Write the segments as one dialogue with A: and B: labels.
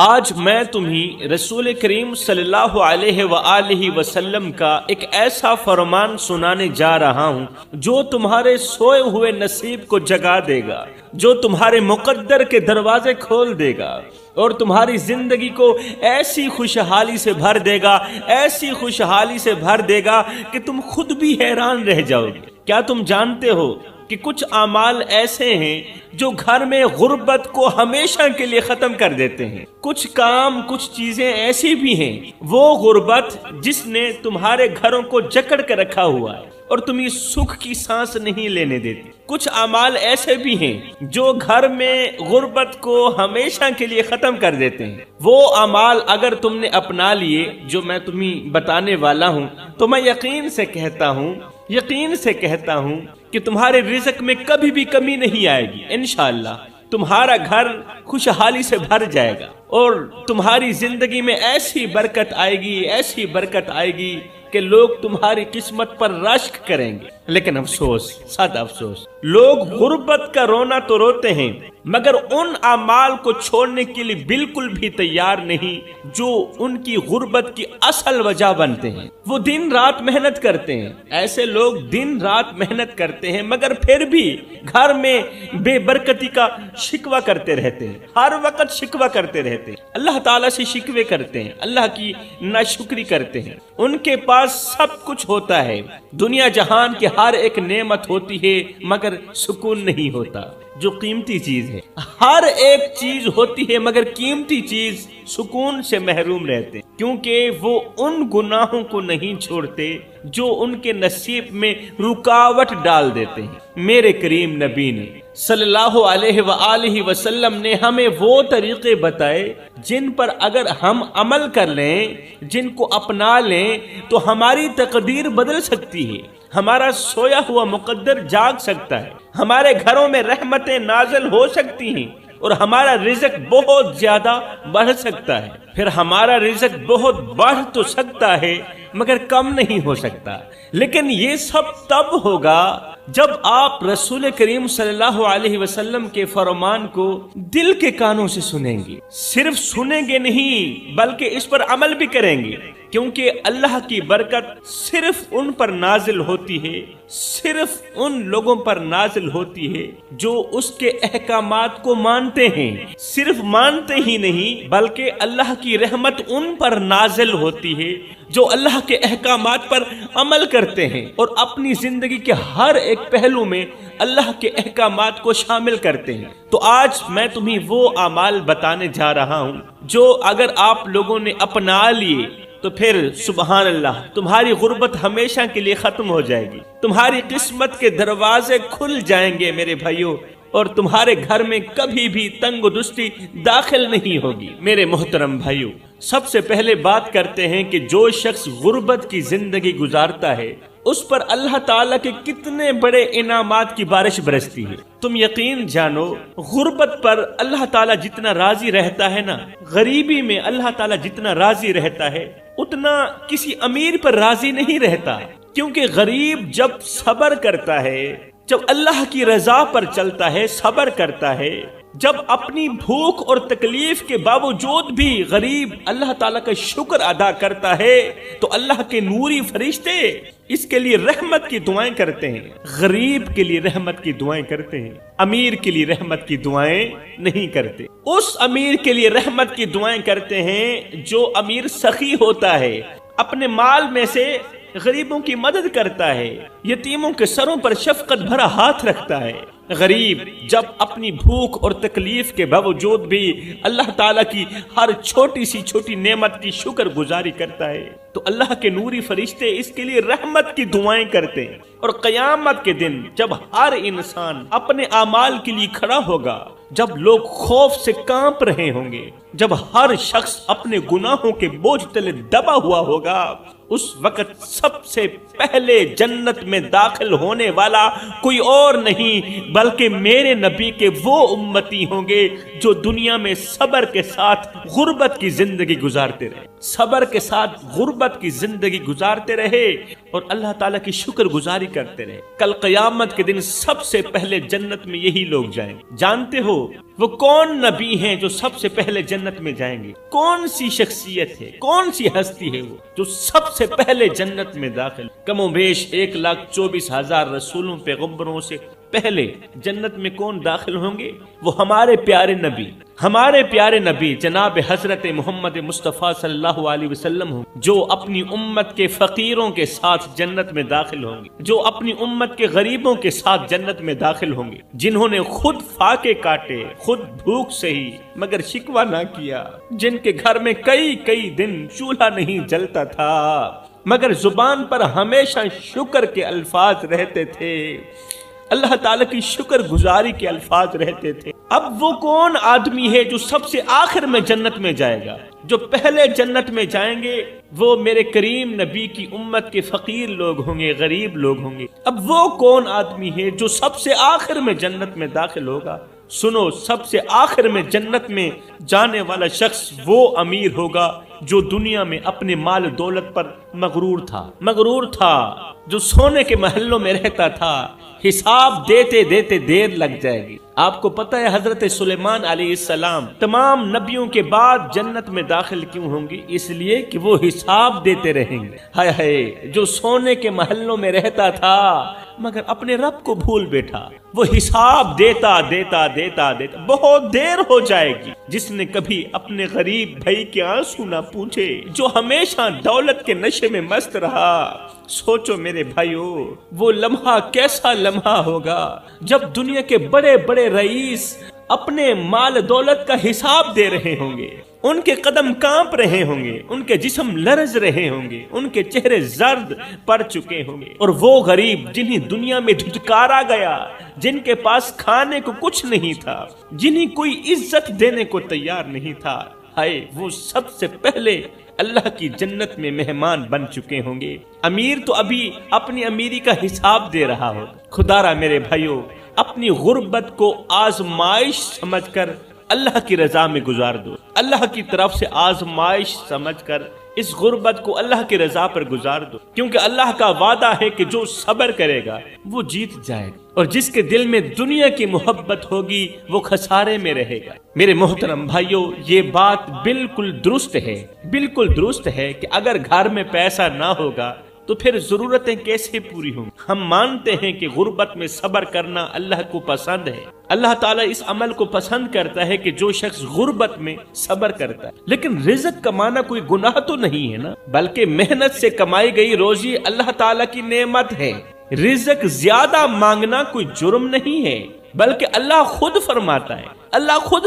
A: آج میں تمہیں رسول کریم صلی اللہ علیہ وآلہ وسلم کا ایک ایسا فرمان سنانے جا رہا ہوں جو تمہارے سوئے ہوئے نصیب کو جگا دے گا، جو تمہارے مقدر کے دروازے کھول دے گا اور تمہاری زندگی کو ایسی خوشحالی سے بھر دے گا، ایسی خوشحالی سے بھر دے گا کہ تم خود بھی حیران رہ جاؤ گے۔ کیا تم جانتے ہو کہ کچھ اعمال ایسے ہیں جو گھر میں غربت کو ہمیشہ کے لیے ختم کر دیتے ہیں؟ کچھ کام، کچھ چیزیں ایسی بھی ہیں وہ غربت جس نے تمہارے گھروں کو جکڑ کے رکھا ہوا ہے اور تمہیں سکھ کی سانس نہیں لینے دیتی۔ کچھ اعمال ایسے بھی ہیں جو گھر میں غربت کو ہمیشہ کے لیے ختم کر دیتے ہیں۔ وہ اعمال اگر تم نے اپنا لیے جو میں تمہیں بتانے والا ہوں تو میں یقین سے کہتا ہوں کہ تمہارے رزق میں کبھی بھی کمی نہیں آئے گی۔ انشاءاللہ تمہارا گھر خوشحالی سے بھر جائے گا اور تمہاری زندگی میں ایسی برکت آئے گی کہ لوگ تمہاری قسمت پر رشک کریں گے۔ لیکن افسوس، صد افسوس، لوگ غربت کا رونا تو روتے ہیں مگر ان اعمال کو چھوڑنے کے لیے بالکل بھی تیار نہیں جو ان کی غربت کی اصل وجہ بنتے ہیں۔ وہ دن رات محنت کرتے ہیں، ایسے لوگ دن رات محنت کرتے ہیں مگر پھر بھی گھر میں بے برکتی کا شکوہ کرتے رہتے ہیں، ہر وقت شکوہ کرتے رہتے ہیں، اللہ تعالیٰ سے شکوے کرتے ہیں، اللہ کی ناشکری کرتے ہیں۔ ان کے پاس سب کچھ ہوتا ہے، دنیا جہان کی ہر ایک نعمت ہوتی ہے مگر سکون نہیں ہوتا، جو قیمتی چیز ہے۔ ہر ایک چیز ہوتی ہے مگر قیمتی چیز سکون سے محروم رہتے ہیں، کیونکہ وہ ان گناہوں کو نہیں چھوڑتے جو ان کے نصیب میں رکاوٹ ڈال دیتے ہیں۔ میرے کریم نبی نے صلی اللہ علیہ وآلہ وسلم نے ہمیں وہ طریقے بتائے جن پر اگر ہم عمل کر لیں، جن کو اپنا لیں تو ہماری تقدیر بدل سکتی ہے، ہمارا سویا ہوا مقدر جاگ سکتا ہے، ہمارے گھروں میں رحمتیں نازل ہو سکتی ہیں اور ہمارا رزق بہت زیادہ بڑھ سکتا ہے۔ پھر ہمارا رزق بہت بڑھ تو سکتا ہے مگر کم نہیں ہو سکتا، لیکن یہ سب تب ہوگا جب آپ رسول کریم صلی اللہ علیہ وسلم کے فرمان کو دل کے کانوں سے سنیں گے۔ صرف سنیں گے نہیں بلکہ اس پر عمل بھی کریں گے، کیونکہ اللہ کی برکت صرف ان پر نازل ہوتی ہے، صرف ان لوگوں پر نازل ہوتی ہے جو اس کے احکامات کو مانتے ہیں۔ صرف مانتے ہی نہیں بلکہ اللہ کی رحمت ان پر نازل ہوتی ہے جو اللہ کے احکامات پر عمل کرتے ہیں اور اپنی زندگی کے ہر ایک پہلو میں اللہ کے احکامات کو شامل کرتے ہیں۔ تو آج میں تمہیں وہ اعمال بتانے جا رہا ہوں جو اگر آپ لوگوں نے اپنا لیے تو پھر سبحان اللہ تمہاری غربت ہمیشہ کے لیے ختم ہو جائے گی، تمہاری قسمت کے دروازے کھل جائیں گے میرے بھائیوں، اور تمہارے گھر میں کبھی بھی تنگ و دستی داخل نہیں ہوگی۔ میرے محترم بھائیوں، سب سے پہلے بات کرتے ہیں کہ جو شخص غربت کی زندگی گزارتا ہے اس پر اللہ تعالیٰ کے کتنے بڑے انعامات کی بارش برستی ہے۔ تم یقین جانو، غربت پر اللہ تعالیٰ جتنا راضی رہتا ہے نا، غریبی میں اللہ تعالیٰ جتنا راضی رہتا ہے اتنا کسی امیر پر راضی نہیں رہتا، کیونکہ غریب جب صبر کرتا ہے، جب اللہ کی رضا پر چلتا ہے، صبر کرتا ہے، جب اپنی بھوک اور تکلیف کے باوجود بھی غریب اللہ تعالیٰ کا شکر ادا کرتا ہے تو اللہ کے نوری فرشتے اس کے لیے رحمت کی دعائیں کرتے ہیں، غریب کے لیے رحمت کی دعائیں کرتے ہیں، امیر کے لیے رحمت کی دعائیں نہیں کرتے۔ اس امیر کے لیے رحمت کی دعائیں کرتے ہیں جو امیر سخی ہوتا ہے، اپنے مال میں سے غریبوں کی مدد کرتا ہے، یتیموں کے سروں پر شفقت بھرا ہاتھ رکھتا ہے۔ غریب جب اپنی بھوک اور تکلیف کے باوجود بھی اللہ تعالیٰ کی ہر چھوٹی سی چھوٹی نعمت کی شکر گزاری کرتا ہے تو اللہ کے نوری فرشتے اس کے لیے رحمت کی دعائیں کرتے ہیں۔ اور قیامت کے دن جب ہر انسان اپنے اعمال کے لیے کھڑا ہوگا، جب لوگ خوف سے کانپ رہے ہوں گے، جب ہر شخص اپنے گناہوں کے بوجھ تلے دبا ہوا ہوگا، اس وقت سب سے پہلے جنت میں داخل ہونے والا کوئی اور نہیں بلکہ میرے نبی کے وہ امتی ہوں گے جو دنیا میں صبر کے ساتھ غربت کی زندگی گزارتے رہے، صبر کے ساتھ غربت کی زندگی گزارتے رہے اور اللہ تعالیٰ کی شکر گزاری کرتے رہے۔ کل قیامت کے دن سب سے پہلے جنت میں یہی لوگ جائیں گے۔ جانتے ہو وہ کون نبی ہیں جو سب سے پہلے جنت میں جائیں گے؟ کون سی شخصیت ہے، کون سی ہستی ہے وہ جو سب سے پہلے جنت میں داخل؟ کم و بیش 1,24,000 رسولوں پیغمبروں سے پہلے جنت میں کون داخل ہوں گے؟ وہ ہمارے پیارے نبی جناب حضرت محمد مصطفیٰ صلی اللہ علیہ وسلم ہوں، جو اپنی امت کے فقیروں کے ساتھ جنت میں داخل ہوں گے، جو اپنی امت کے غریبوں کے ساتھ جنت میں داخل ہوں گے، جنہوں نے خود فاقے کاٹے، خود بھوک سہی مگر شکوہ نہ کیا، جن کے گھر میں کئی دن چولہا نہیں جلتا تھا مگر زبان پر ہمیشہ شکر کے الفاظ رہتے تھے، اللہ تعالیٰ کی شکر گزاری کے الفاظ رہتے تھے۔ اب وہ کون آدمی ہے جو سب سے آخر میں جنت میں جائے گا؟ جو پہلے جنت میں جائیں گے وہ میرے کریم نبی کی امت کے فقیر لوگ ہوں گے، غریب لوگ ہوں گے۔ اب وہ کون آدمی ہے جو سب سے آخر میں جنت میں داخل ہوگا؟ سنو، سب سے آخر میں جنت میں جانے والا شخص وہ امیر ہوگا جو دنیا میں اپنے مال دولت پر مغرور تھا، جو سونے کے محلوں میں رہتا تھا، حساب دیتے دیر لگ جائے گی۔ آپ کو پتہ ہے حضرت سلیمان علیہ السلام تمام نبیوں کے بعد جنت میں داخل کیوں ہوں گے؟ اس لیے کہ وہ حساب دیتے رہیں گے۔ ہائے جو سونے کے محلوں میں رہتا تھا مگر اپنے رب کو بھول بیٹھا، وہ حساب دیتا بہت دیر ہو جائے گی۔ جس نے کبھی اپنے غریب بھائی کے آنسو نہ پوچھے، جو ہمیشہ دولت کے نشے میں مست رہا، سوچو میرے بھائیو وہ لمحہ کیسا لمحہ ہوگا جب دنیا کے بڑے بڑے رئیس اپنے مال دولت کا حساب دے رہے ہوں گے، ان کے قدم کانپ رہے ہوں گے، ان کے جسم لرز رہے ہوں گے، ان کے چہرے زرد پڑ چکے ہوں گے، اور وہ غریب جنہیں دنیا میں دھتکارا گیا، جن کے پاس کھانے کو کچھ نہیں تھا، جنہیں کوئی عزت دینے کو تیار نہیں تھا، ہائے وہ سب سے پہلے اللہ کی جنت میں مہمان بن چکے ہوں گے۔ امیر تو ابھی اپنی امیری کا حساب دے رہا ہو۔ خدا را میرے بھائیو، اپنی غربت کو آزمائش سمجھ کر اللہ کی رضا میں گزار دو، اللہ کی طرف سے آزمائش سمجھ کر اس غربت کو اللہ کی رضا پر گزار دو، کیونکہ اللہ کا وعدہ ہے کہ جو صبر کرے گا وہ جیت جائے گا، اور جس کے دل میں دنیا کی محبت ہوگی وہ خسارے میں رہے گا۔ میرے محترم بھائیو، یہ بات بالکل درست ہے کہ اگر گھر میں پیسہ نہ ہوگا تو پھر ضرورتیں کیسے پوری ہوں؟ ہم مانتے ہیں کہ غربت میں صبر کرنا اللہ کو پسند ہے، اللہ تعالیٰ اس عمل کو پسند کرتا ہے کہ جو شخص غربت میں صبر کرتا ہے، لیکن رزق کمانا کوئی گناہ تو نہیں ہے نا، بلکہ محنت سے کمائی گئی روزی اللہ تعالیٰ کی نعمت ہے۔ رزق زیادہ مانگنا کوئی جرم نہیں ہے، بلکہ اللہ خود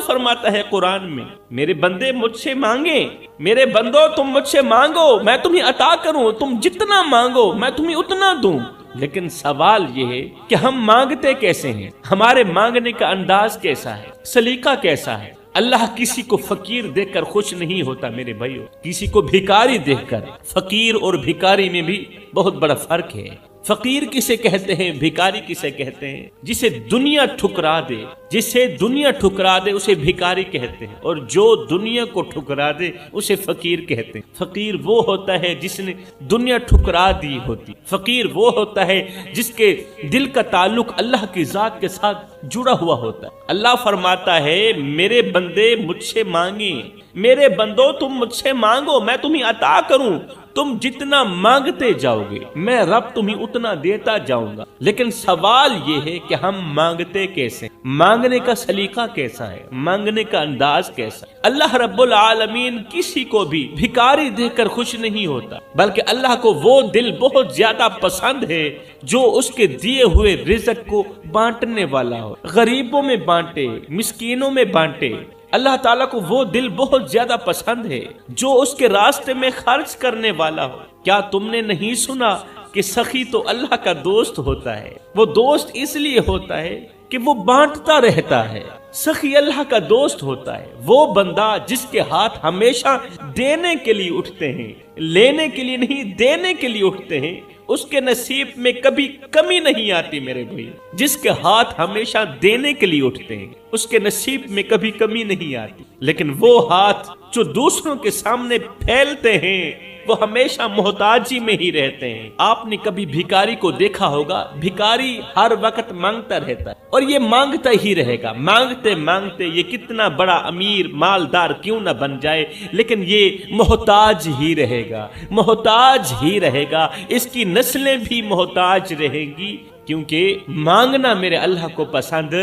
A: فرماتا ہے قرآن میں، میرے بندے مجھ سے مانگیں، میرے بندو تم مجھ سے مانگو میں تمہیں عطا کروں، تم جتنا مانگو میں تمہیں اتنا دوں۔ لیکن سوال یہ ہے کہ ہم مانگتے کیسے ہیں؟ ہمارے مانگنے کا انداز کیسا ہے؟ سلیقہ کیسا ہے؟ اللہ کسی کو فقیر دیکھ کر خوش نہیں ہوتا میرے بھائیو، کسی کو بھکاری دیکھ کر۔ فقیر اور بھکاری میں بھی بہت بڑا فرق ہے۔ فقیر کسے کہتے ہیں، بھکاری کسے کہتے ہیں؟ جسے دنیا ٹھکرا دے اسے بھکاری کہتے ہیں، اور جو دنیا کو ٹھکرا دے اسے فقیر کہتے ہیں۔ فقیر وہ ہوتا ہے جس نے دنیا ٹھکرا دی ہوتی، فقیر وہ ہوتا ہے جس کے دل کا تعلق اللہ کی ذات کے ساتھ جڑا ہوا ہوتا ہے۔ اللہ فرماتا ہے میرے بندے مجھ سے مانگیں، میرے بندو تم مجھ سے مانگو میں تمہیں عطا کروں، تم جتنا مانگتے جاؤ گے میں رب تمہیں اتنا دیتا جاؤں گا۔ لیکن سوال یہ ہے کہ ہم مانگتے کیسے؟ مانگنے کا سلیقہ کیسا ہے؟ مانگنے کا انداز کیسا ہے؟ اللہ رب العالمین کسی کو بھی بھکاری دیکھ کر خوش نہیں ہوتا، بلکہ اللہ کو وہ دل بہت زیادہ پسند ہے جو اس کے دیے ہوئے رزق کو بانٹنے والا ہو، غریبوں میں بانٹے، مسکینوں میں بانٹے۔ اللہ تعالیٰ کو وہ دل بہت زیادہ پسند ہے جو اس کے راستے میں خرچ کرنے والا ہو۔ کیا تم نے نہیں سنا کہ سخی تو اللہ کا دوست ہوتا ہے؟ وہ دوست اس لیے ہوتا ہے کہ وہ بانٹتا رہتا ہے۔ سخی اللہ کا دوست ہوتا ہے وہ بندہ جس کے ہاتھ ہمیشہ دینے کے لیے اٹھتے ہیں، لینے کے لیے نہیں، دینے کے لیے اٹھتے ہیں۔ اس کے نصیب میں کبھی کمی نہیں آتی میرے بھائی۔ جس کے ہاتھ ہمیشہ دینے کے لیے اٹھتے ہیں اس کے نصیب میں کبھی کمی نہیں آتی۔ لیکن وہ ہاتھ جو دوسروں کے سامنے پھیلتے ہیں وہ ہمیشہ محتاجی میں ہی رہتے ہیں۔ آپ نے کبھی بھکاری کو دیکھا ہوگا، بھکاری ہر وقت مانگتا رہتا ہے اور یہ مانگتا ہی رہے گا، مانگتے مانگتے یہ کتنا بڑا امیر مالدار کیوں نہ بن جائے، لیکن یہ محتاج ہی رہے گا، محتاج ہی رہے گا، اس کی نسلیں بھی محتاج رہیں گی، کیونکہ مانگنا میرے اللہ کو پسند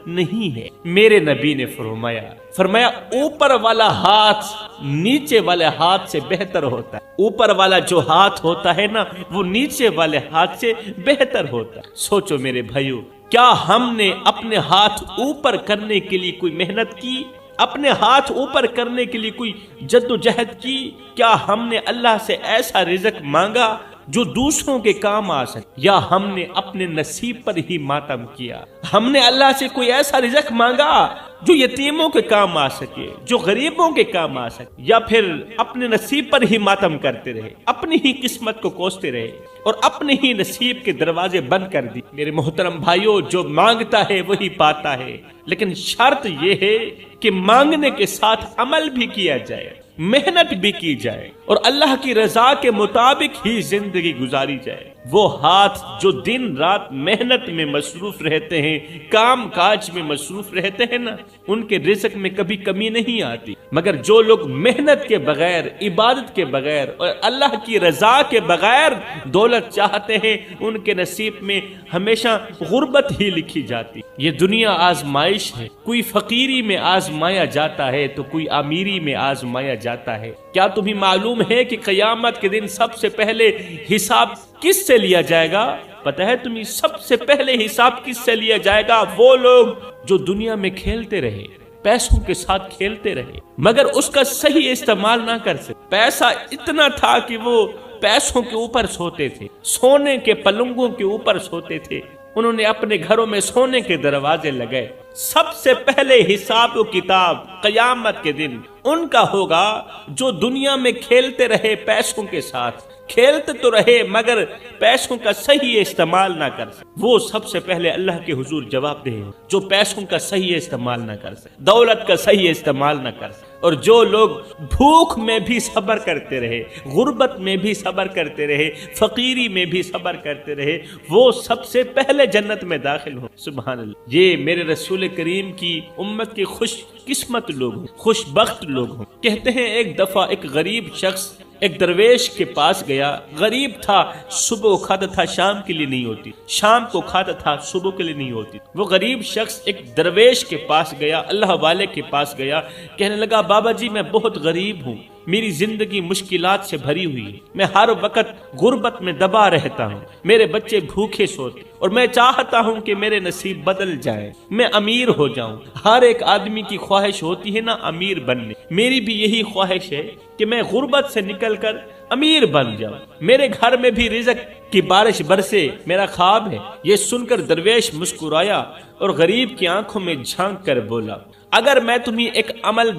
A: نہیں ہے۔ میرے نبی نے فرمایا اوپر والا ہاتھ نیچے والے ہاتھ سے بہتر ہوتا ہے، اوپر والا جو ہاتھ ہوتا ہے نا وہ نیچے والے ہاتھ سے بہتر ہوتا ہے۔ سوچو میرے بھائیو، کیا ہم نے اپنے ہاتھ اوپر کرنے کے لیے کوئی محنت کی؟ اپنے ہاتھ اوپر کرنے کے لیے کوئی جد و جہد کی؟ کیا ہم نے اللہ سے ایسا رزق مانگا جو دوسروں کے کام آ سکے، یا ہم نے اپنے نصیب پر ہی ماتم کیا؟ ہم نے اللہ سے کوئی ایسا رزق مانگا جو یتیموں کے کام آ سکے، جو غریبوں کے کام آ سکے، یا پھر اپنے نصیب پر ہی ماتم کرتے رہے، اپنی ہی قسمت کو کوستے رہے اور اپنے ہی نصیب کے دروازے بند کر دی؟ میرے محترم بھائیوں، جو مانگتا ہے وہی پاتا ہے، لیکن شرط یہ ہے کہ مانگنے کے ساتھ عمل بھی کیا جائے، محنت بھی کی جائے اور اللہ کی رضا کے مطابق ہی زندگی گزاری جائے۔ وہ ہاتھ جو دن رات محنت میں مصروف رہتے ہیں، کام کاج میں مصروف رہتے ہیں نا، ان کے رزق میں کبھی کمی نہیں آتی، مگر جو لوگ محنت کے بغیر، عبادت کے بغیر اور اللہ کی رضا کے بغیر دولت چاہتے ہیں، ان کے نصیب میں ہمیشہ غربت ہی لکھی جاتی۔ یہ دنیا آزمائش ہے، کوئی فقیری میں آزمایا جاتا ہے تو کوئی امیری میں آزمایا جاتا ہے۔ کیا تمہیں معلوم ہے کہ قیامت کے دن سب سے پہلے حساب کس سے لیا جائے گا؟ پتہ ہے تمہیں سب سے پہلے حساب کس سے لیا جائے گا؟ وہ لوگ جو دنیا میں کھیلتے رہے، پیسوں کے ساتھ کھیلتے رہے، مگر اس کا صحیح استعمال نہ کر سکے۔ پیسہ اتنا تھا کہ وہ پیسوں کے اوپر سوتے تھے، سونے کے پلنگوں کے اوپر سوتے تھے، انہوں نے اپنے گھروں میں سونے کے دروازے لگائے۔ سب سے پہلے حساب و کتاب قیامت کے دن ان کا ہوگا جو دنیا میں کھیلتے رہے، پیسوں کے ساتھ کھیلتے تو رہے مگر پیسوں کا صحیح استعمال نہ کر سکے۔ وہ سب سے پہلے اللہ کے حضور جواب دیں جو پیسوں کا صحیح استعمال نہ کر سکے، دولت کا صحیح استعمال نہ کر سکے، اور جو لوگ بھوک میں بھی صبر کرتے رہے، غربت میں بھی صبر کرتے رہے، فقیری میں بھی صبر کرتے رہے، وہ سب سے پہلے جنت میں داخل ہوں۔ سبحان اللہ۔ یہ میرے رسول کریم کی امت کے خوش قسمت لوگ ہوں، خوش بخت لوگ ہوں۔ کہتے ہیں ایک دفعہ ایک غریب شخص ایک درویش کے پاس گیا۔ غریب تھا، صبح کو کھاتا تھا، شام کے لیے نہیں ہوتی، شام کو کھاتا تھا، صبح کے لیے نہیں ہوتی۔ وہ غریب شخص ایک درویش کے پاس گیا، اللہ والے کے پاس گیا، کہنے لگا بابا جی میں بہت غریب ہوں، میری زندگی مشکلات سے بھری ہوئی ہے، میں ہر وقت غربت میں دبا رہتا ہوں، میرے بچے بھوکے سوتے اور میں چاہتا ہوں کہ میرے نصیب بدل جائے، میں امیر ہو جاؤں۔ ہر ایک آدمی کی خواہش ہوتی ہے نا امیر بننے، میری بھی یہی خواہش ہے کہ میں غربت سے نکل کر امیر بن جاؤں، میرے گھر میں بھی رزق کی بارش برسے، میرا خواب ہے۔ یہ سن کر درویش مسکرایا اور غریب کی آنکھوں میں جھانک کر بولا اگر میں تمہیں ایک عمل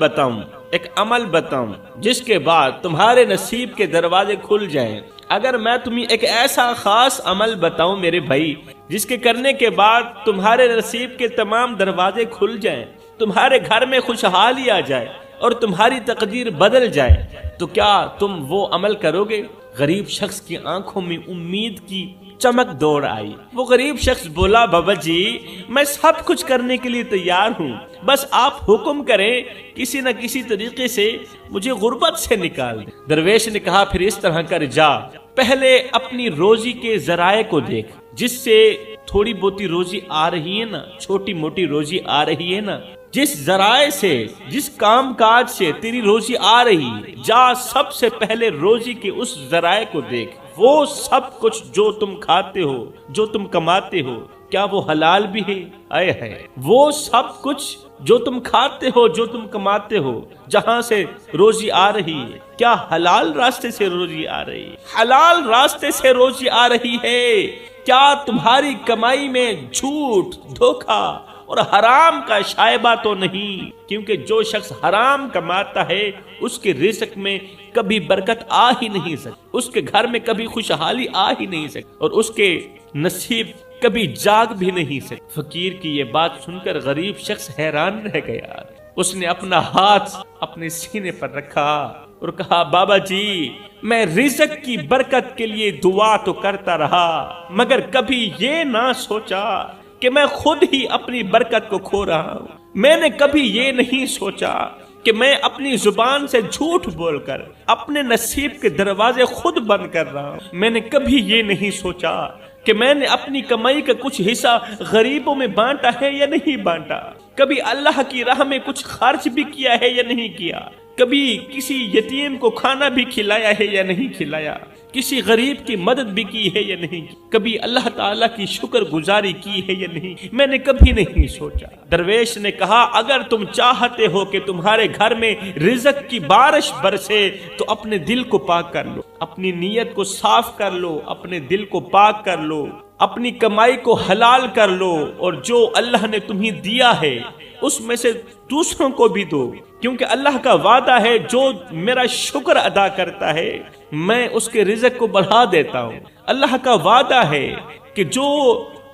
A: بتاؤں جس کے بعد تمہارے نصیب کے دروازے کھل جائیں، اگر میں تمہیں ایک ایسا خاص عمل بتاؤں میرے بھائی جس کے کرنے کے بعد تمہارے نصیب کے تمام دروازے کھل جائیں، تمہارے گھر میں خوشحالی آ جائے اور تمہاری تقدیر بدل جائے، تو کیا تم وہ عمل کرو گے؟ غریب شخص کی آنکھوں میں امید کی چمک دوڑ آئی۔ وہ غریب شخص بولا بابا جی میں سب کچھ کرنے کے لیے تیار ہوں، بس آپ حکم کریں، کسی نہ کسی طریقے سے مجھے غربت سے نکال دیں۔ درویش نے کہا پھر اس طرح کر، جا پہلے اپنی روزی کے ذرائع کو دیکھ، جس سے تھوڑی بہتی روزی آ رہی ہے نا، چھوٹی موٹی روزی آ رہی ہے نا، جس ذرائع سے، جس کام کاج سے تیری روزی آ رہی ہے، جا سب سے پہلے روزی کے اس ذرائع کو دیکھ، وہ سب کچھ جو تم کھاتے ہو، جو تم کماتے ہو، کیا وہ حلال بھی ہے؟ آئے ہے وہ سب کچھ جو تم کھاتے ہو، جو تم کماتے ہو، جہاں سے روزی آ رہی ہے، کیا حلال راستے سے روزی آ رہی ہے؟ حلال راستے سے روزی آ رہی ہے؟ کیا تمہاری کمائی میں جھوٹ، دھوکہ اور حرام کا شائبہ تو نہیں؟ کیونکہ جو شخص حرام کماتا ہے اس کے رزق میں کبھی برکت آ ہی نہیں سکتی، اس کے گھر میں کبھی خوشحالی آ ہی نہیں سکتی، اور اس کے نصیب کبھی جاگ بھی نہیں سکتی۔ فقیر کی یہ بات سن کر غریب شخص حیران رہ گیا، اس نے اپنا ہاتھ اپنے سینے پر رکھا اور کہا بابا جی میں رزق کی برکت کے لیے دعا تو کرتا رہا مگر کبھی یہ نہ سوچا کہ میں خود ہی اپنی برکت کو کھو رہا ہوں. میں نے کبھی یہ نہیں سوچا کہ میں اپنی زبان سے جھوٹ بول کر اپنے نصیب کے دروازے خود بند کر رہا ہوں. میں نے کبھی یہ نہیں سوچا کہ میں نے اپنی کمائی کا کچھ حصہ غریبوں میں بانٹا ہے یا نہیں بانٹا. کبھی اللہ کی راہ میں کچھ خرچ بھی کیا ہے یا نہیں کیا. کبھی کسی یتیم کو کھانا بھی کھلایا ہے یا نہیں کھلایا. کسی غریب کی مدد بھی کی ہے یا نہیں کی. کبھی اللہ تعالیٰ کی شکر گزاری کی ہے یا نہیں. میں نے کبھی نہیں سوچا. درویش نے کہا اگر تم چاہتے ہو کہ تمہارے گھر میں رزق کی بارش برسے تو اپنے دل کو پاک کر لو, اپنی نیت کو صاف کر لو, اپنے دل کو پاک کر لو, اپنی کمائی کو حلال کر لو اور جو اللہ نے تمہیں دیا ہے اس میں سے دوسروں کو بھی دو, کیونکہ اللہ کا وعدہ ہے جو میرا شکر ادا کرتا ہے میں اس کے رزق کو بڑھا دیتا ہوں. اللہ کا وعدہ ہے کہ جو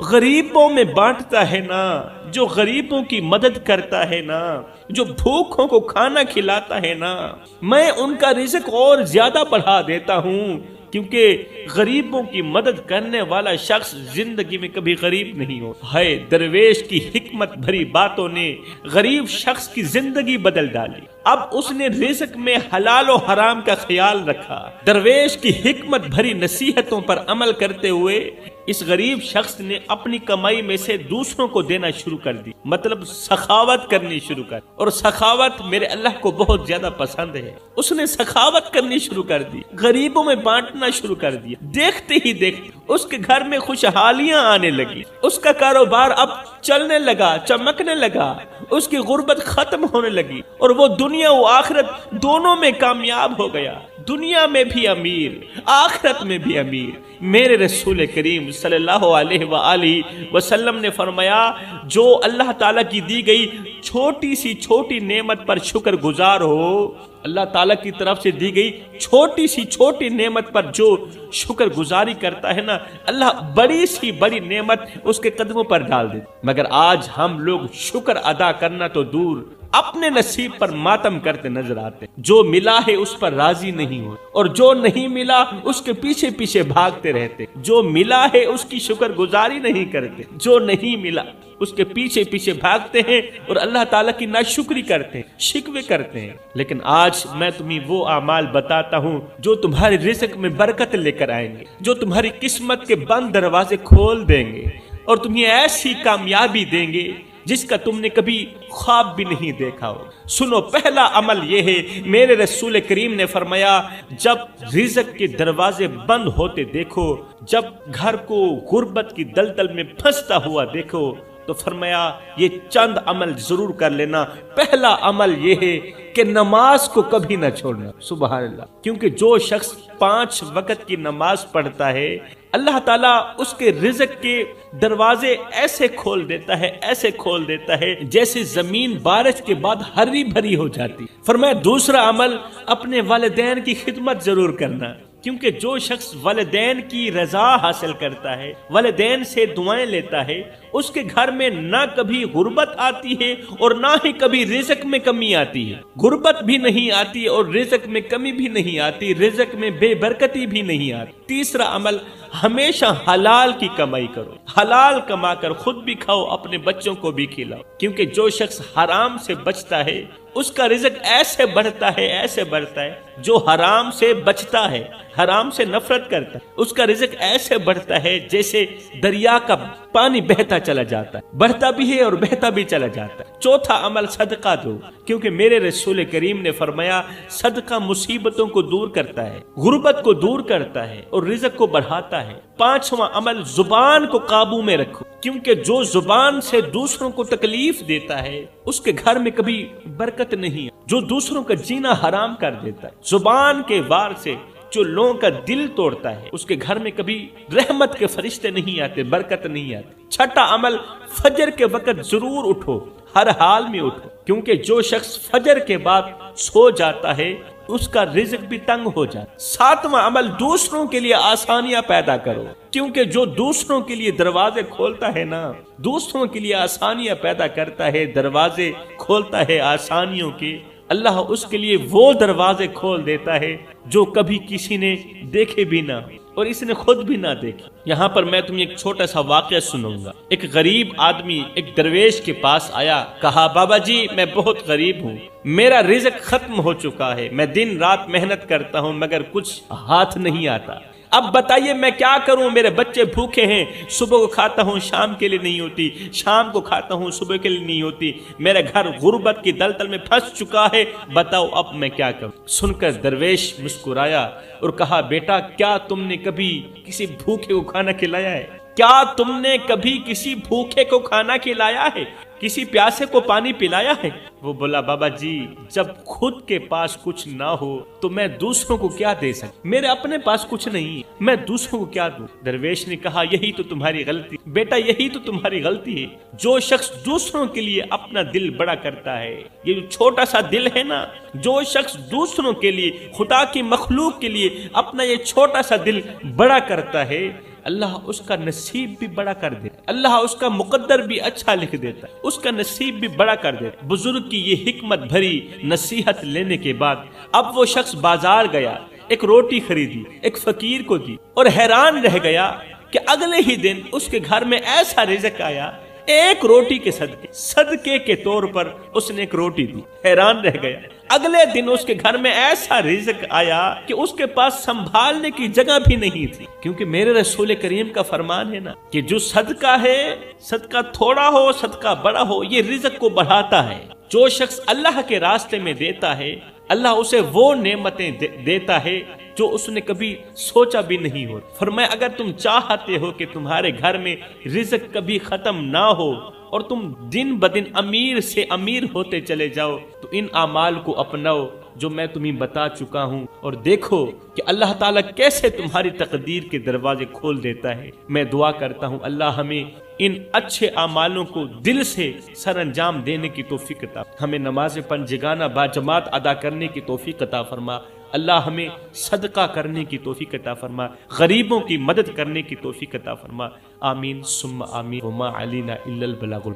A: غریبوں میں بانٹتا ہے نا, جو غریبوں کی مدد کرتا ہے نا, جو بھوکوں کو کھانا کھلاتا ہے نا, میں ان کا رزق اور زیادہ بڑھا دیتا ہوں, کیونکہ غریبوں کی مدد کرنے والا شخص زندگی میں کبھی غریب نہیں ہو. ہے درویش کی حکمت بھری باتوں نے غریب شخص کی زندگی بدل ڈالی. اب اس نے رزق میں حلال و حرام کا خیال رکھا. درویش کی حکمت بھری نصیحتوں پر عمل کرتے ہوئے اس غریب شخص نے اپنی کمائی میں سے دوسروں کو دینا شروع کر دی, مطلب سخاوت کرنی شروع کر. اور سخاوت میرے اللہ کو بہت زیادہ پسند ہے. اس نے سخاوت کرنی شروع کر دی, غریبوں میں بانٹنا شروع کر دیا. دیکھتے ہی دیکھتے اس کے گھر میں خوشحالیاں آنے لگی. اس کا کاروبار اب چلنے لگا, چمکنے لگا. اس کی غربت ختم ہونے لگی اور وہ دنیا و آخرت دونوں میں کامیاب ہو گیا. دنیا میں بھی امیر, آخرت میں بھی امیر. میرے رسول کریم صلی اللہ علیہ وآلہ وسلم نے فرمایا جو اللہ تعالیٰ کی دی گئی چھوٹی سی چھوٹی نعمت پر شکر گزار ہو, اللہ تعالیٰ کی طرف سے دی گئی چھوٹی سی چھوٹی نعمت پر جو شکر گزاری کرتا ہے نا, اللہ بڑی سی بڑی نعمت اس کے قدموں پر ڈال دیتا. مگر آج ہم لوگ شکر ادا کرنا تو دور, اپنے نصیب پر ماتم کرتے نظر آتے. جو ملا ہے اس پر راضی نہیں ہو اور جو نہیں ملا اس کے پیچھے پیچھے بھاگتے رہتے. جو ملا ہے اس کی شکر گزاری نہیں کرتے, جو نہیں ملا اس کے پیچھے پیچھے بھاگتے ہیں اور اللہ تعالیٰ کی ناشکری کرتے ہیں, شکوے کرتے ہیں. لیکن آج میں تمہیں وہ اعمال بتاتا ہوں جو تمہارے رزق میں برکت لے کر آئیں گے, جو تمہاری قسمت کے بند دروازے کھول دیں گے اور تمہیں ایسی کامیابی دیں گے جس کا تم نے کبھی خواب بھی نہیں دیکھا ہو. سنو, پہلا عمل یہ ہے, میرے رسول کریم نے فرمایا جب رزق کے دروازے بند ہوتے دیکھو, جب گھر کو غربت کی دلدل میں پھنستا ہوا دیکھو تو فرمایا یہ چند عمل ضرور کر لینا. پہلا عمل یہ ہے کہ نماز کو کبھی نہ چھوڑنا. سبحان اللہ. کیونکہ جو شخص 5 وقت کی نماز پڑھتا ہے اللہ تعالیٰ اس کے رزق کے دروازے ایسے کھول دیتا ہے, ایسے کھول دیتا ہے جیسے زمین بارش کے بعد ہری بھری ہو جاتی. فرمایا دوسرا عمل اپنے والدین کی خدمت ضرور کرنا, کیونکہ جو شخص والدین کی رضا حاصل کرتا ہے, والدین سے دعائیں لیتا ہے, اس کے گھر میں نہ کبھی غربت آتی ہے اور نہ ہی کبھی رزق میں کمی آتی ہے. غربت بھی نہیں آتی اور رزق میں کمی بھی نہیں آتی, رزق میں بے برکتی بھی نہیں آتی. تیسرا عمل ہمیشہ حلال کی کمائی کرو, حلال کما کر خود بھی کھاؤ, اپنے بچوں کو بھی کھلاؤ. کیونکہ جو شخص حرام سے بچتا ہے اس کا رزق ایسے بڑھتا ہے, ایسے بڑھتا ہے. جو حرام سے بچتا ہے, حرام سے نفرت کرتا ہے, اس کا رزق ایسے بڑھتا ہے جیسے دریا کا پانی بہتا چلا جاتا ہے, بڑھتا بھی ہے اور بہتا بھی چلا جاتا ہے. چوتھا عمل صدقہ دو, کیونکہ میرے رسول کریم نے فرمایا صدقہ مصیبتوں کو دور کرتا ہے, غربت کو دور کرتا ہے اور رزق کو بڑھاتا ہے. پانچواں عمل زبان کو قابو میں رکھو, کیونکہ جو زبان سے دوسروں کو تکلیف دیتا ہے اس کے گھر میں کبھی برکت نہیں. جو دوسروں کا جینا حرام کر دیتا ہے, زبان کے وار سے جو لوگوں کا دل توڑتا ہے اس کے گھر میں کبھی رحمت کے فرشتے نہیں آتے, برکت نہیں آتی. چھٹا عمل فجر کے وقت ضرور اٹھو, ہر حال میں اٹھو, کیونکہ جو شخص فجر کے بعد سو جاتا ہے اس کا رزق بھی تنگ ہو جاتا. ساتواں عمل دوسروں کے لیے آسانیاں پیدا کرو, کیونکہ جو دوسروں کے لیے دروازے کھولتا ہے نا, دوسروں کے لیے آسانیاں پیدا کرتا ہے, دروازے کھولتا ہے آسانیوں کے, اللہ اس کے لیے وہ دروازے کھول دیتا ہے جو کبھی کسی نے دیکھے بھی نہ اور اس نے خود بھی نہ دیکھی۔ یہاں پر میں تمہیں ایک چھوٹا سا واقعہ سنوں گا۔ ایک غریب آدمی ایک درویش کے پاس آیا، کہا بابا جی میں بہت غریب ہوں، میرا رزق ختم ہو چکا ہے، میں دن رات محنت کرتا ہوں مگر کچھ ہاتھ نہیں آتا، اب بتائیے میں کیا کروں، میرے بچے بھوکے ہیں، صبح کو کھاتا ہوں شام کے لیے نہیں ہوتی، شام کو کھاتا ہوں صبح کے لیے نہیں ہوتی، میرا گھر غربت کی دلدل میں پھنس چکا ہے، بتاؤ اب میں کیا کروں۔ سن کر درویش مسکرایا اور کہا بیٹا کیا تم نے کبھی کسی بھوکے کو کھانا کھلایا ہے؟ کیا تم نے کبھی کسی بھوکے کو کھانا کھلایا ہے؟ کسی پیاسے کو پانی پلایا ہے؟ وہ بولا بابا جی جب خود کے پاس کچھ نہ ہو تو میں دوسروں کو کیا دے سکتا، میرے اپنے پاس کچھ نہیں، میں دوسروں کو کیا دوں؟ درویش نے کہا یہی تو تمہاری غلطی بیٹا، یہی تو تمہاری غلطی ہے۔ جو شخص دوسروں کے لیے اپنا دل بڑا کرتا ہے، یہ جو چھوٹا سا دل ہے نا، جو شخص دوسروں کے لیے، خدا کی مخلوق کے لیے اپنا یہ چھوٹا سا دل بڑا کرتا ہے، اللہ اس کا نصیب بھی بڑا کر دیتا، اللہ اس کا مقدر بھی اچھا لکھ دیتا، اس کا نصیب بھی بڑا کر دیتا۔ بزرگ کی یہ حکمت بھری نصیحت لینے کے بعد اب وہ شخص بازار گیا، ایک روٹی خریدی، ایک فقیر کو دی اور حیران رہ گیا کہ اگلے ہی دن اس کے گھر میں ایسا رزق آیا، ایک روٹی کے صدقے کے طور پر اس نے ایک روٹی دی، حیران رہ گیا۔ اگلے دن اس کے گھر میں ایسا رزق آیا کہ اس کے پاس سنبھالنے کی جگہ بھی نہیں تھی، کیونکہ میرے رسول کریم کا فرمان ہے نا کہ جو صدقہ ہے، صدقہ تھوڑا ہو صدقہ بڑا ہو، یہ رزق کو بڑھاتا ہے۔ جو شخص اللہ کے راستے میں دیتا ہے، اللہ اسے وہ نعمتیں دیتا ہے جو اس نے کبھی سوچا بھی نہیں ہو۔ فرمایا اگر تم چاہتے ہو کہ تمہارے گھر میں رزق کبھی ختم نہ ہو اور تم دن بدن امیر سے امیر ہوتے چلے جاؤ تو ان اعمال کو اپناؤ جو میں تمہیں بتا چکا ہوں، اور دیکھو کہ اللہ تعالیٰ کیسے تمہاری تقدیر کے دروازے کھول دیتا ہے۔ میں دعا کرتا ہوں اللہ ہمیں ان اچھے اعمالوں کو دل سے سر انجام دینے کی توفیق عطا، ہمیں نماز پنجگانہ باجماعت ادا کرنے کی توفیق عطا فرما، اللہ ہمیں صدقہ کرنے کی توفیق عطا فرما، غریبوں کی مدد کرنے کی توفیق عطا فرما، آمین ثم آمین، وما علینا الا البلاغ